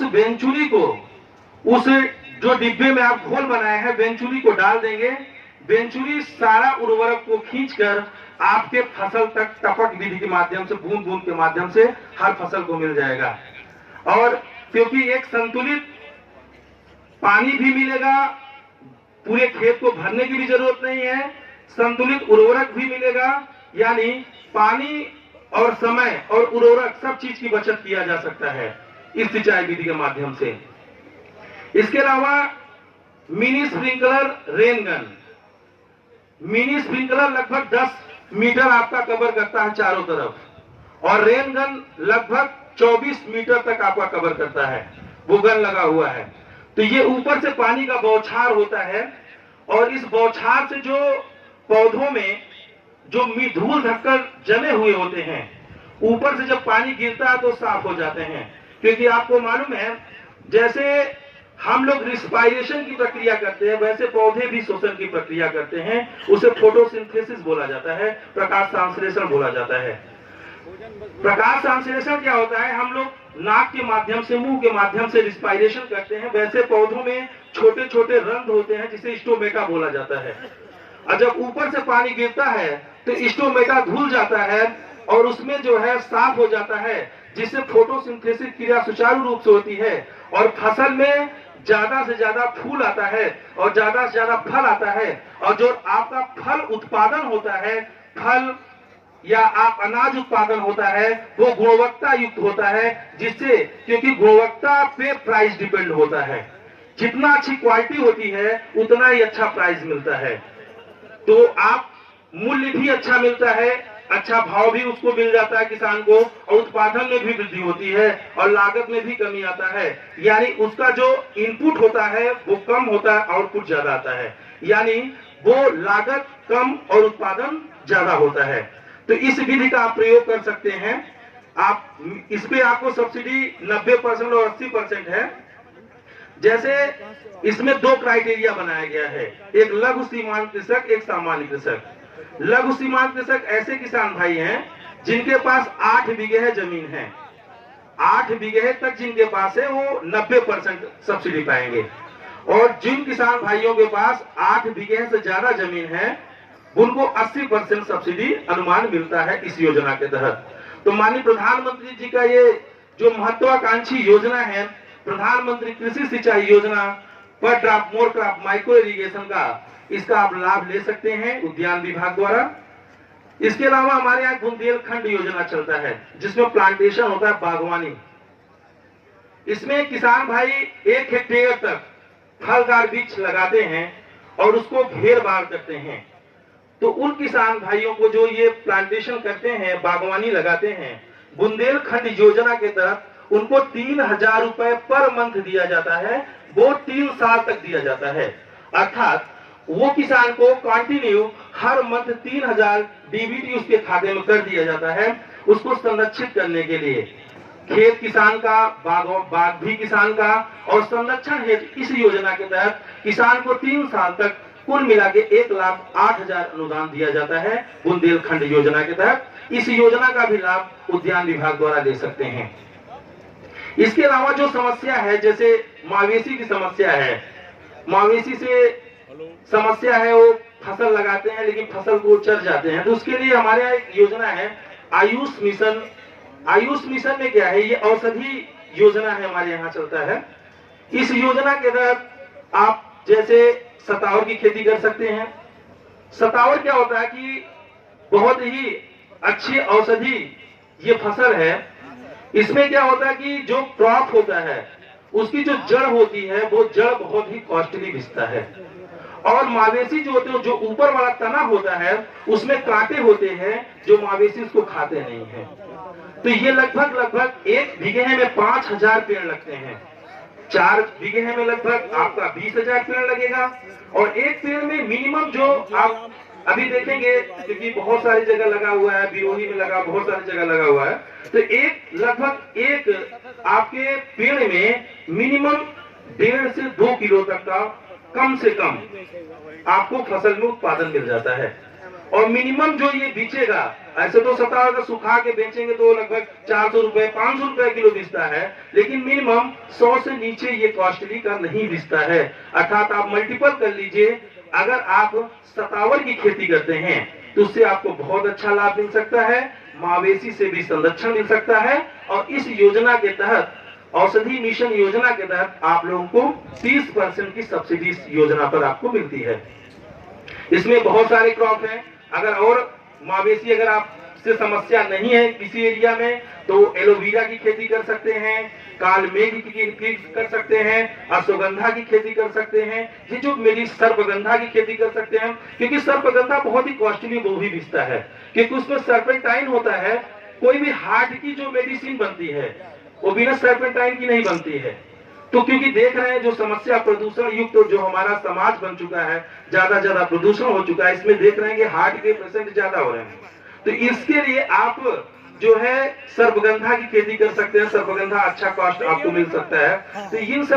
उस वेंचुरी को, उस जो डिब्बे में आप घोल बनाए हैं वेंचुरी को डाल देंगे। वेंचुरी सारा उर्वरक को खींचकर आपके फसल तक टपक विधि के माध्यम से, बूंद बूंद के माध्यम से हर फसल को मिल जाएगा। और क्योंकि एक संतुलित पानी भी मिलेगा, पूरे खेत को भरने की भी जरूरत नहीं है, संतुलित उर्वरक भी मिलेगा, यानी पानी और समय और उर्वरक सब चीज की बचत किया जा सकता है इस सिंचाई विधि के माध्यम से। इसके अलावा mini sprinkler rain gun, mini sprinkler लगभग 10 मीटर आपका कवर करता है चारों तरफ, और रेन गन लगभग 24 मीटर तक आपका कवर करता है, वो गन लगा हुआ है। तो ये ऊपर से पानी का बौछार होता है, और इस बौछार से जो पौधों में जो धूल धक्कर जमे हुए होते हैं, ऊपर से जब पानी गिरता है तो साफ हो जाते हैं। क्योंकि आपको मालूम है, जैसे हम लोग रिस्पायरेशन की प्रक्रिया करते हैं, वैसे पौधे भी श्वसन की प्रक्रिया करते हैं, उसे फोटोसिंथेसिस बोला जाता है, प्रकाश संश्लेषण बोला जाता है। प्रकाश संश्लेषण क्या होता है, हम लोग नाक के माध्यम से, मुंह के माध्यम से रिस्पायरेशन करते हैं, वैसे पौधों में छोटे छोटे रंध्र होते हैं जिसे स्टोमेटा बोला जाता है। और जब ऊपर से पानी गिरता है तो स्टोमेटा धुल जाता है और उसमें जो है साफ हो जाता है, जिससे फोटोसिंथेसिस क्रिया सुचारू रूप से होती है और फसल में ज्यादा से ज्यादा फूल आता है और ज्यादा से ज्यादा फल आता है। और जो आपका फल उत्पादन होता है, फल या आप अनाज उत्पादन होता है, वो गुणवत्ता युक्त होता है, जिससे, क्योंकि गुणवत्ता पे प्राइस डिपेंड होता है, जितना अच्छी क्वालिटी होती है उतना ही अच्छा प्राइस मिलता है। तो आप मूल्य भी अच्छा मिलता है, अच्छा भाव भी उसको मिल जाता है किसान को, और उत्पादन में भी वृद्धि होती है और लागत में भी कमी आता है। यानी उसका जो इनपुट होता है वो कम होता है, आउटपुट ज्यादा आता है, यानी वो लागत कम और उत्पादन ज्यादा होता है। तो इस विधि का आप प्रयोग कर सकते हैं। आप इस पे आपको सब्सिडी 90% और 80% है। जैसे इसमें 2 क्राइटेरिया बनाया गया है, एक लघु सीमांत कृषक, एक सामान्य कृषक। लघु सीमांत कृषक ऐसे किसान भाई हैं जिनके पास 8 बीघे जमीन है, 8 बीघे तक जिनके पास है वो 90% सब्सिडी पाएंगे। और जिन किसान भाइयों के पास 8 बीघे से ज्यादा जमीन है उनको 80% सब्सिडी अनुमान मिलता है इस योजना के तहत। तो माननीय प्रधानमंत्री जी का ये जो महत्वाकांक्षी योजना है, प्रधानमंत्री कृषि सिंचाई योजना, पर drop more crop micro irrigation का, इसका आप लाभ ले सकते हैं उद्यान विभाग द्वारा। इसके अलावा हमारे यहाँ बुंदेलखंड योजना चलता है जिसमें प्लांटेशन होता है, बागवानी। इसमें किसान भाई 1 हेक्टेयर तक फलदार वृक्ष लगाते हैं और उसको घेर बार करते हैं। तो उन किसान भाइयों को जो ये प्लांटेशन करते हैं, बागवानी लगाते हैं, बुंदेलखंड योजना के तहत उनको 3000 रुपए पर मंथ दिया जाता है, वो 3 साल तक दिया जाता है। अर्थात वो किसान को कंटिन्यू हर मंथ 3000 डीबीटी उसके खाते में कर दिया जाता है, उसको संरक्षित करने के लिए। खेत किसान का, बाग भी किसान का, और संरक्षण हेतु इस योजना के तहत किसान को 3 साल तक कुल मिला के 1,08,000 अनुदान दिया जाता है बुंदेलखंड योजना के तहत। इस योजना का भी लाभ उद्यान विभाग द्वारा ले सकते हैं। इसके अलावा जो समस्या है, जैसे मवेशी की समस्या है, मवेशी से समस्या है, वो फसल लगाते हैं लेकिन फसल को चर जाते हैं, तो उसके लिए हमारे यहाँ एक योजना है आयुष मिशन। आयुष मिशन में क्या है, ये औषधि योजना है, हमारे यहाँ चलता है। इस योजना के तहत आप जैसे सतावर की खेती कर सकते हैं। सतावर क्या होता है कि बहुत ही अच्छी औषधि ये फसल है। इसमें क्या होता है कि जो क्रॉप होता है उसकी जो जड़ होती है वो जड़ बहुत ही कॉस्टली बिकता है, और मवेशी जो होते हैं, जो ऊपर वाला तना होता है उसमें कांटे होते हैं जो मवेशी उसको खाते नहीं है। तो ये लगभग 1 बीघे में 5000 पेड़ लगते हैं, 4 बीघे में लगभग आपका 20,000 पेड़ लगेगा। और एक पेड़ में मिनिमम जो आप अभी देखेंगे, क्योंकि बहुत सारी जगह लगा हुआ है, बिरोही में लगा, बहुत सारी जगह लगा हुआ है, तो लगभग एक आपके पेड़ में मिनिमम 1.5 से 2 किलो तक का कम से कम आपको फसल में उत्पादन मिल जाता है। और मिनिमम जो ये बेचेगा, ऐसे तो सताव अगर सुखा के बेचेंगे तो लगभग 400 रुपए 500 रुपए किलो बिकता है, लेकिन मिनिमम 100 से नीचे ये कॉस्टली का नहीं बिकता है। अर्थात आप मल्टीपल कर लीजिए, अगर आप सतावर की खेती करते हैं तो उससे आपको बहुत अच्छा लाभ मिल सकता है, मवेशी से भी संरक्षण मिल सकता है। और इस योजना के तहत, औषधि मिशन योजना के तहत आप लोगों को 30% की सब्सिडी इस योजना पर आपको मिलती है। इसमें बहुत सारे क्रॉप हैं। अगर और मवेशी अगर आपसे समस्या नहीं है किसी एरिया में, तो एलोवेरा की खेती कर सकते हैं, काल मेघ की खेती कर सकते हैं, अश्वगंधा की खेती कर सकते हैं, ये जो मेरी सर्पगंधा की खेती कर सकते हैं, क्योंकि सर्पगंधा बहुत ही कॉस्टली वो भी बिकता है, क्योंकि उसमें सर्पेंटाइन होता है। कोई भी हार्ट की जो मेडिसिन बनती है वो बिना सर्पेंटाइन की नहीं बनती है। तो क्योंकि देख रहे हैं जो समस्या प्रदूषण युक्त जो हमारा समाज बन चुका है, ज्यादा प्रदूषण हो चुका है, इसमें देख रहे हैं कि हार्ट के पेशेंट ज्यादा हो रहे हैं। तो इसके लिए आप जो है सर्पगंधा की खेती कर सकते हैं। सर्पगंधा अच्छा कॉस्ट आपको मिल सकता है। तो इन सब